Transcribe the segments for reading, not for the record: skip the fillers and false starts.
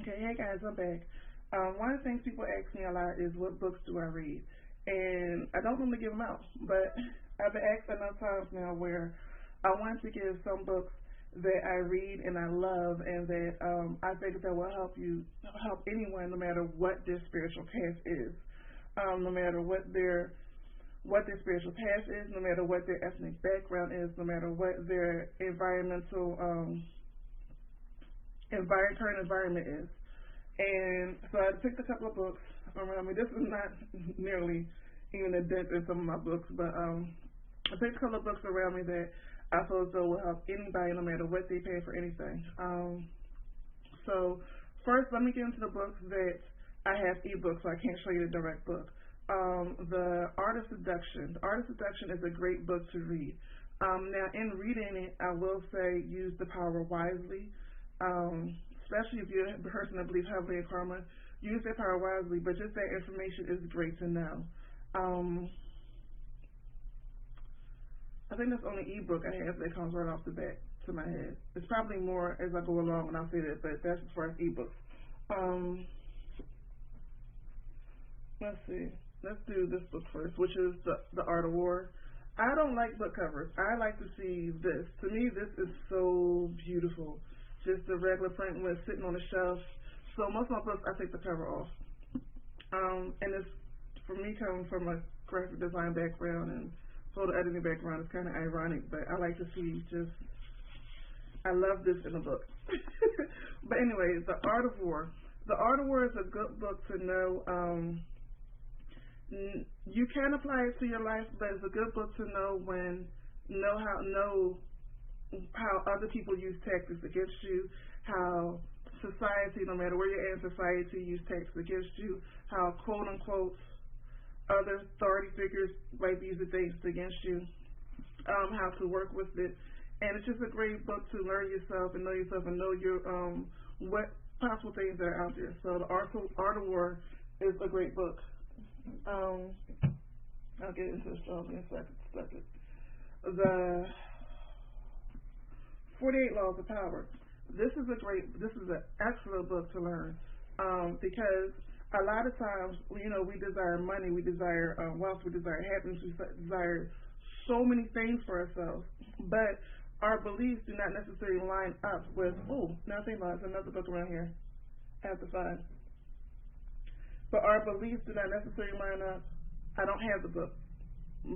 Okay, hey guys, I'm back. One of the things people ask me a lot is what books do I read? And I don't normally give them out, but I've been asked enough times now where I want to give some books that I read and I love and that I think that will help anyone no matter what their spiritual path is, no matter what their spiritual path is, no matter what their ethnic background is, no matter what their current environment is. And so I picked a couple of books around me. This is not nearly even a dent in some of my books, but I picked a couple of books around me that I feel as though will help anybody no matter what they pay for anything. So first, let me get into the books that I have ebooks, so I can't show you the direct book. The Art of Seduction. The Art of Seduction is a great book to read. Now, in reading it, I will say use the power wisely. Especially if you're a person that believes heavily in karma, use that power wisely, but just that information is great to know. I think that's the only ebook I have that comes right off the bat to my head. It's probably more as I go along when I say that, but that's as far as ebooks. Let's see. Let's do this book first, which is the Art of War. I don't like book covers. I like to see this. To me, this is so beautiful. Just the regular print when it's sitting on the shelf. So most of my books, I take the cover off. And it's, for me, coming from a graphic design background and photo editing background, it's kind of ironic, but I like to see I love this in a book. But anyways, The Art of War. The Art of War is a good book to know. You can apply it to your life, but it's a good book to know how other people use tactics against you, how society, no matter where you're at in society, use tactics against you, how quote unquote other authority figures might be using things against you, how to work with it. And it's just a great book to learn yourself and know your what possible things that are out there. So the Art of War is a great book. I'll get into astrology in a second. The 48 Laws of Power. This is an excellent book to learn because a lot of times, we desire money, we desire wealth, we desire happiness, we desire so many things for ourselves, but our beliefs do not necessarily line up with, now I think about it, there's another book around here I have to find. But our beliefs do not necessarily line up. I don't have the book,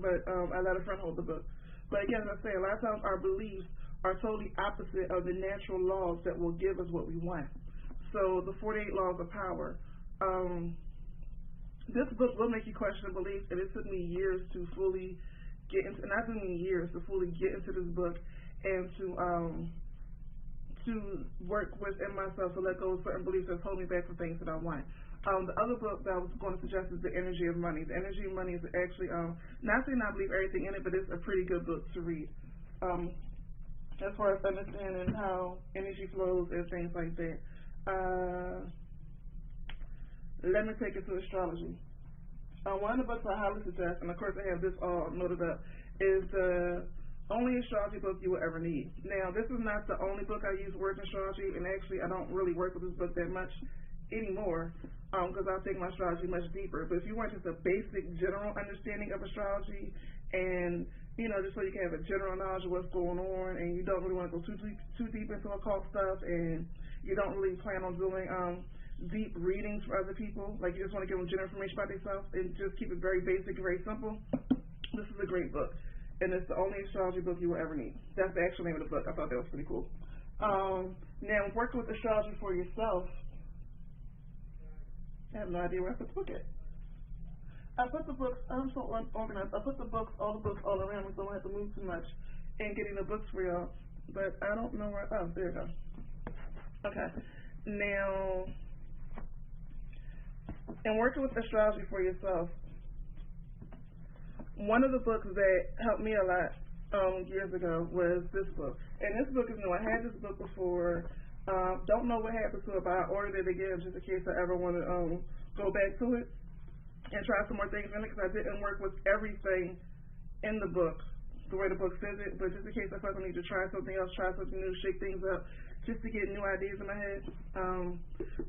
but I let a friend hold the book. But again, as I say, a lot of times our beliefs are totally opposite of the natural laws that will give us what we want. So the 48 Laws of Power. This book will make you question beliefs, and it took me years to fully get into, not even years, to fully get into this book and to work within myself to let go of certain beliefs that hold me back from things that I want. The other book that I was going to suggest is The Energy of Money. The Energy of Money is actually, not saying I believe everything in it, but it's a pretty good book to read. As far as understanding how energy flows and things like that. Let me take it to astrology. One of the books I highly suggest, and of course I have this all noted up, is the only astrology book you will ever need. Now, this is not the only book I use work in astrology, and actually I don't really work with this book that much anymore because I take my astrology much deeper. But if you want just a basic general understanding of astrology and, just so you can have a general knowledge of what's going on and you don't really want to go too deep into occult stuff and you don't really plan on doing deep readings for other people, like you just want to give them general information about themselves and just keep it very basic and very simple, this is a great book. And it's the only astrology book you will ever need. That's the actual name of the book. I thought that was pretty cool. Now, working with astrology for yourself, I have no idea where I put the book at. I put the books, I'm so organized. I put all the books all around me so I don't have to move too much in getting the books for y'all. But I don't know where, there you go. Okay. Now, in working with astrology for yourself, one of the books that helped me a lot years ago was this book. And this book is new. I had this book before. Don't know what happened to it, but I ordered it again just in case I ever want to go back to it and try some more things in it because I didn't work with everything in the book the way the book says it, but just in case I felt I need to try something else, try something new, shake things up, just to get new ideas in my head.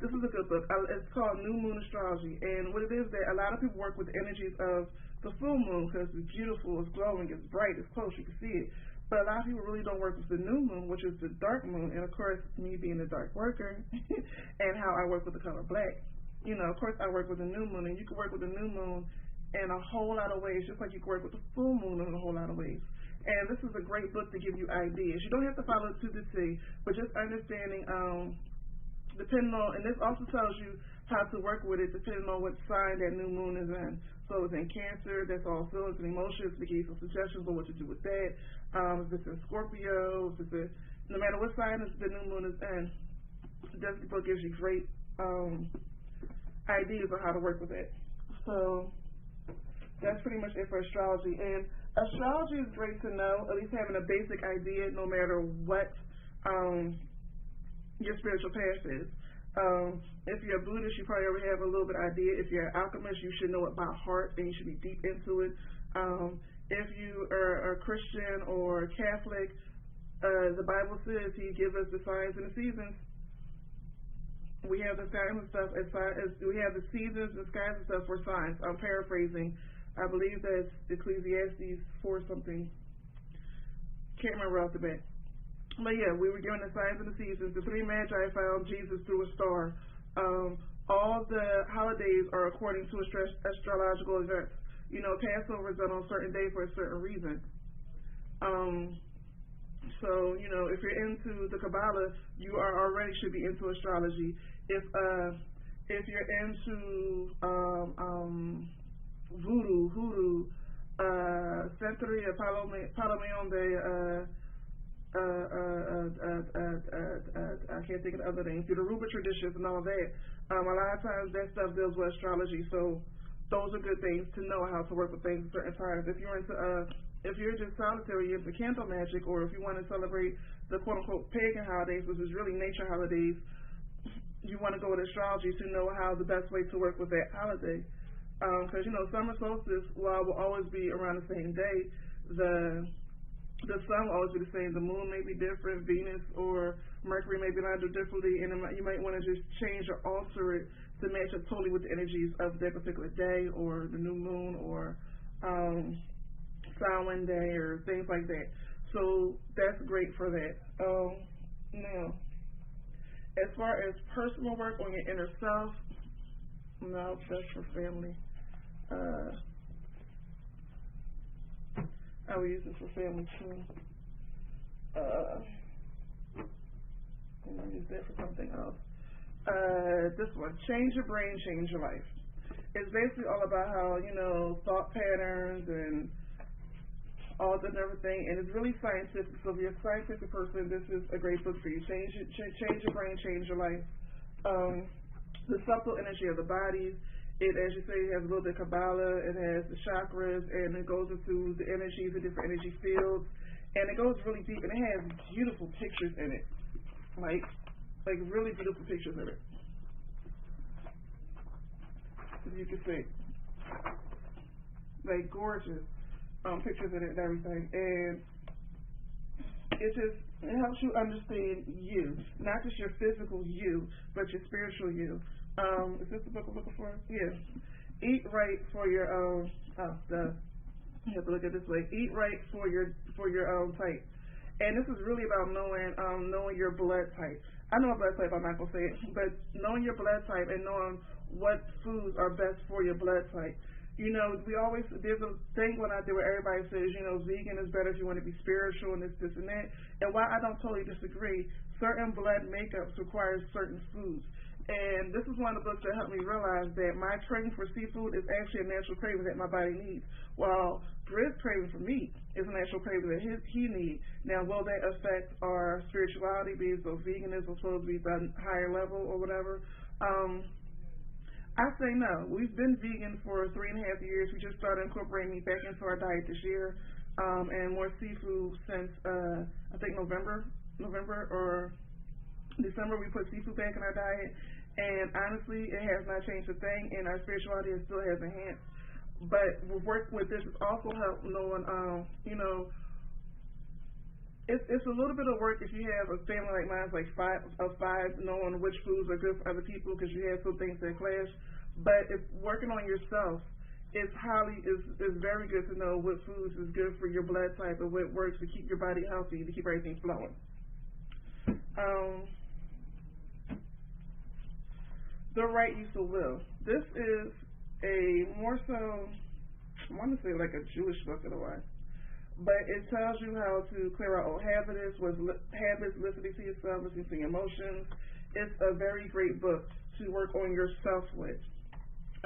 This is a good book. It's called New Moon Astrology, and what it is that a lot of people work with the energies of the full moon because it's beautiful, it's glowing, it's bright, it's close, you can see it. But a lot of people really don't work with the new moon, which is the dark moon, and of course, me being a dark worker, and how I work with the color black. Of course, I work with the new moon, and you can work with the new moon in a whole lot of ways, just like you can work with the full moon in a whole lot of ways. And this is a great book to give you ideas. You don't have to follow it to the T, but just understanding, depending on, and this also tells you how to work with it depending on what sign that new moon is in. So if it's in Cancer, that's all feelings and emotions. We give you some suggestions on what to do with that. If it's in Scorpio, no matter what sign the new moon is in, this book gives you great ideas on how to work with it. So that's pretty much it for astrology. And astrology is great to know, at least having a basic idea no matter what your spiritual path is. If you're a Buddhist, you probably already have a little bit of idea. If you're an alchemist, you should know it by heart and you should be deep into it. If you are a Christian or Catholic, the Bible says He gives us the signs and the seasons. We have the signs and stuff we have the seasons and skies and stuff for signs. I'm paraphrasing. I believe that's Ecclesiastes 4 something. Can't remember off the bat. But yeah, we were given the signs and the seasons. The three magi found Jesus through a star. All the holidays are according to astrological events. Passover is done on a certain day for a certain reason. So, if you're into the Kabbalah, you already should be into astrology. If you're into hoodoo, Santeria, Palomeon I can't think of the other names, the Yoruba traditions and all that. A lot of times that stuff deals with astrology, so those are good things to know how to work with things at certain times. If you're just solitary, you're into candle magic, or if you want to celebrate the quote-unquote pagan holidays, which is really nature holidays, you want to go with astrology to know how the best way to work with that holiday. Because, summer solstice, while will always be around the same day, the sun will always be the same. The moon may be different, Venus or Mercury may be lined up differently, and you might want to just change or alter it to match up totally with the energies of that particular day, or the new moon, or Samhain day, or things like that. So that's great for that. Now, as far as personal work on your inner self, no, that's for family. I will use this for family too. And I'll use that for something else. This one, change your brain, change your life. It's basically all about how, thought patterns and all that and everything, and it's really scientific. So if you're a scientific person, this is a great book for you. Change your brain, change your life. The subtle energy of the body. It, as you say, has a little bit of Kabbalah. It has the chakras, and it goes into the energies, the different energy fields, and it goes really deep. And it has beautiful pictures in it, like really beautiful pictures in it. As you can see, like gorgeous pictures in it and everything. And it helps you understand you, not just your physical you, but your spiritual you. Is this the book I'm looking for? Yeah. Eat right for your you have to look at it this way. Eat right for your type. And this is really about knowing your blood type. I know my blood type, I'm not gonna say it, but knowing your blood type and knowing what foods are best for your blood type. There's a thing going out there where everybody says, vegan is better if you want to be spiritual and this and that. And while I don't totally disagree, certain blood makeups require certain foods. And this is one of the books that helped me realize that my craving for seafood is actually a natural craving that my body needs, while Britt's craving for meat is a natural craving that he needs. Now, will that affect our spirituality, because veganism is supposed to be at a higher level or whatever? I say no. We've been vegan for 3.5 years. We just started incorporating meat back into our diet this year, and more seafood since I think November or December. We put seafood back in our diet, and honestly, it has not changed a thing, and our spirituality still has enhanced. But work with this has also helped knowing, it's a little bit of work if you have a family like mine, like five, knowing which foods are good for other people because you have some things that clash. But it's working on yourself. Is very good to know what foods is good for your blood type and what works to keep your body healthy, to keep everything flowing. The right use of will. This is a more so, I want to say like a Jewish book in a way, but it tells you how to clear out old habits, listening to yourself, listening to your emotions. It's a very great book to work on yourself with.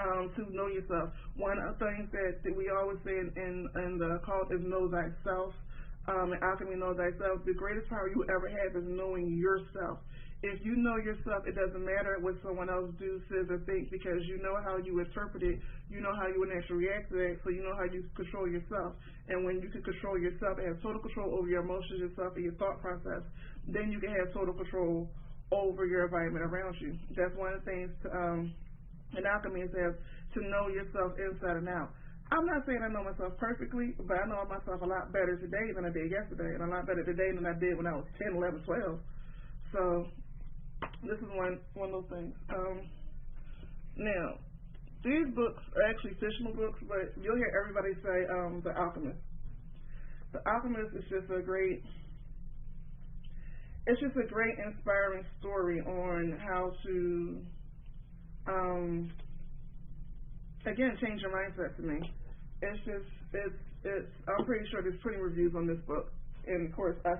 To know yourself. One of the things that we always say in the cult is know thyself. In alchemy, know thyself. The greatest power you ever have is knowing yourself. If you know yourself, it doesn't matter what someone else do, says, or thinks, because you know how you interpret it, you know how you would naturally react to that, so you know how you control yourself. And when you can control yourself and have total control over your emotions, yourself, and your thought process, then you can have total control over your environment around you. That's one of the things in alchemy is to know yourself inside and out. I'm not saying I know myself perfectly, but I know myself a lot better today than I did yesterday, and a lot better today than I did when I was 10, 11, 12. So this is one of those things. Now, these books are actually fictional books, but you'll hear everybody say The Alchemist. The Alchemist is just a great inspiring story on how to again, change your mindset to me. I'm pretty sure there's plenty of reviews on this book, and of course, I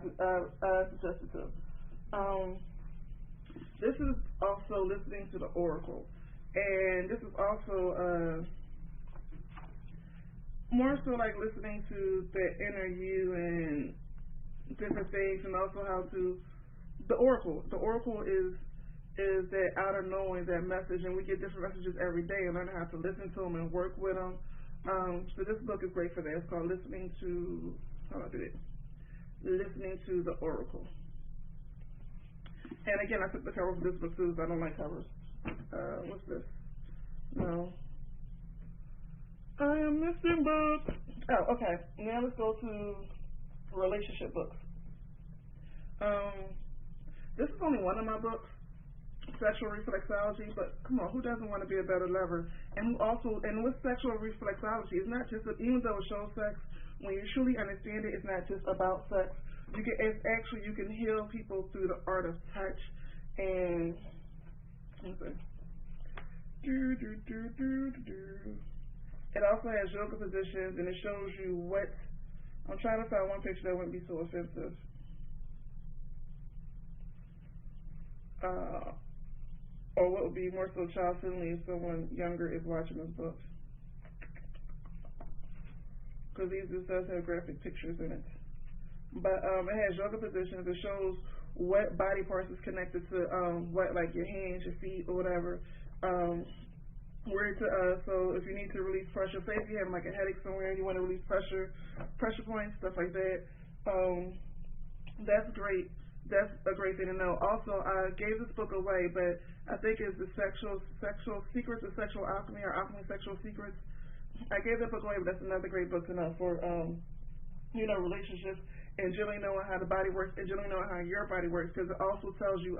suggest it too. This is also listening to the Oracle, and this is also more so like listening to the inner you and different things, and also how to the Oracle. The Oracle is that outer knowing, that message, and we get different messages every day and learn how to listen to them and work with them. So this book is great for that. It's called Listening to the Oracle. And again, I took the cover for this book too, because I don't like covers. What's this? No. I am missing books. Oh, okay. Now let's go to relationship books. This is only one of my books, sexual reflexology, but come on, who doesn't want to be a better lover? And with sexual reflexology, it's not just, even though it shows sex, when you truly understand it, it's not just about sex. You can heal people through the art of touch. And it also has yoga positions, and it shows you what. I'm trying to find one picture that wouldn't be so offensive. Or what would be more so child-friendly if someone younger is watching this book. Because this does have graphic pictures in it. But it has yoga positions. It shows what body parts is connected to what, like your hands, your feet, or whatever. So if you need to release pressure, say if you have like a headache somewhere and you want to release pressure points, stuff like that, that's great. That's a great thing to know. Also, I gave this book away, but I think it's the Sexual Secrets of Sexual Alchemy, or Alchemy Sexual Secrets. I gave that book away, but that's another great book to know for relationships and generally knowing how the body works and generally knowing how your body works, because it also tells you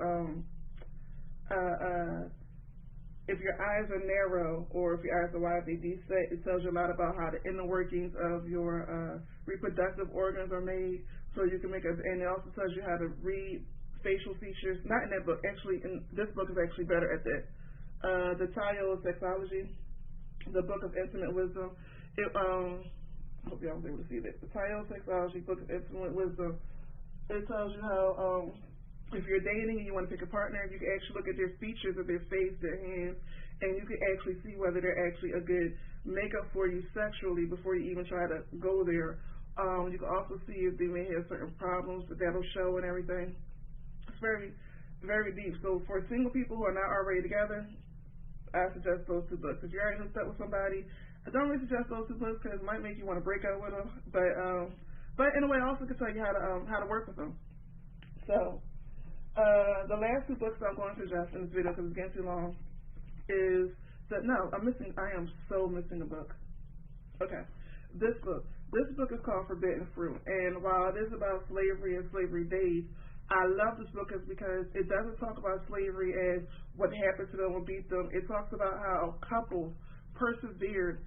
if your eyes are narrow or if your eyes are wide, they deset. It tells you a lot about how the inner workings of your reproductive organs are made. So you can and it also tells you how to read facial features. Not in that book, actually. This book is actually better at that. The Tayo of Sexology, the Book of Intimate Wisdom. I hope y'all was able to see that. The Tayo of Sexology, Book of Intimate Wisdom. It tells you how if you're dating and you want to pick a partner, you can actually look at their features of their face, their hands, and you can actually see whether they're actually a good makeup for you sexually before you even try to go there. You can also see if they may have certain problems that'll show and everything. It's very, very deep. So for single people who are not already together, I suggest those two books. If you're already hooked up with somebody, I don't really suggest those two books because it might make you want to break up with them. But in a way, I also can tell you how to work with them. So the last two books I'm going to suggest in this video because it's getting too long I am so missing a book. Okay. This book, This book is called Forbidden Fruit, and while it is about slavery and slavery days, I love this book is because it doesn't talk about slavery as what happened to them or beat them. It talks about how couples persevered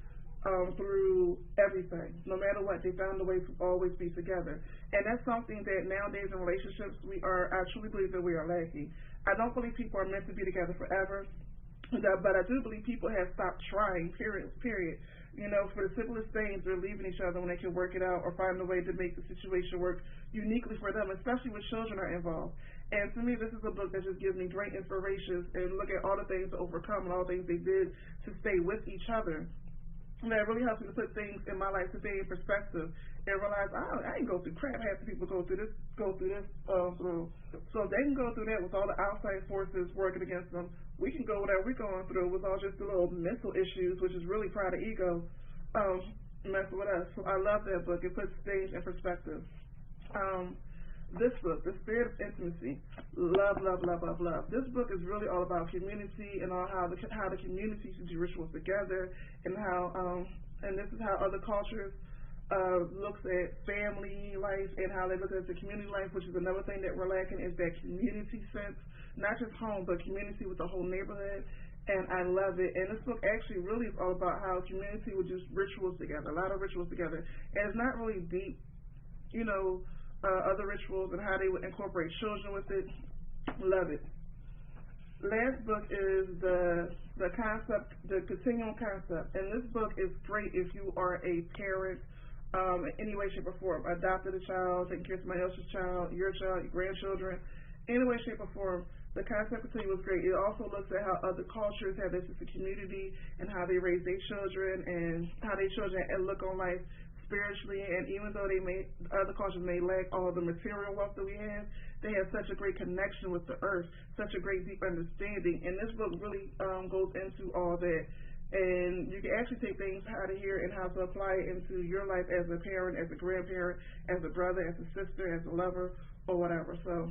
through everything. No matter what, they found a way to always be together. And that's something that nowadays in relationships I truly believe that we are lacking. I don't believe people are meant to be together forever, but I do believe people have stopped trying, period. You know, for the simplest things, they're leaving each other when they can work it out or find a way to make the situation work uniquely for them, especially when children are involved. And to me, this is a book that just gives me great inspirations and look at all the things to overcome and all the things they did to stay with each other. And that really helps me to put things in my life today in perspective and realize I ain't go through crap. Half the people go through this through. So if they can go through that with all the outside forces working against them, we can go whatever we're going through with all just the little mental issues, which is really pride of ego, messing with us. So I love that book. It puts things in perspective. This book, The Spirit of Intimacy, love, love, love, love, love. This book is really all about community and all how the community should do rituals together, and how and this is how other cultures looks at family life and how they look at the community life, which is another thing that we're lacking, is that community sense, not just home, but community with the whole neighborhood. And I love it. And this book actually really is all about how community would do rituals together, a lot of rituals together. And it's not really deep, you know, other rituals and how they would incorporate children with it. Love it. Last book is the concept, the continuum concept. And this book is great if you are a parent in any way, shape, or form. Adopted a child, taking care of somebody else's child, your grandchildren, any way, shape, or form. The concept continuum is great. It also looks at how other cultures have this as a community and how they raise their children and how their children look on life spiritually, and even though other cultures may lack all the material wealth that we have, they have such a great connection with the earth, such a great deep understanding. And this book really goes into all that. And you can actually take things out of here and how to apply it into your life as a parent, as a grandparent, as a brother, as a sister, as a lover, or whatever. So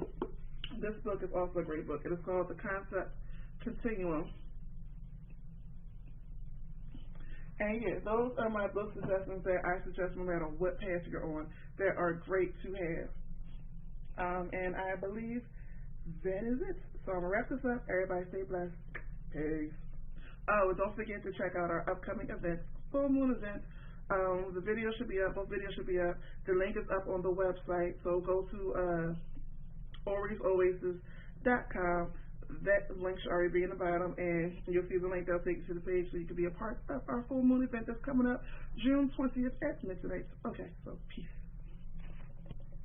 this book is also a great book. It is called The Concept Continuum. And yeah, those are my book suggestions that I suggest no matter what path you're on that are great to have. And I believe that is it. So I'm going to wrap this up. Everybody stay blessed. Peace. Oh, don't forget to check out our upcoming event, full moon event. The video should be up. Both videos should be up. The link is up on the website. So go to Oasis.com. That link should already be in the bottom, and you'll see the link that'll take you to the page so you can be a part of our full moon event that's coming up June 20th at midnight. Okay, so peace.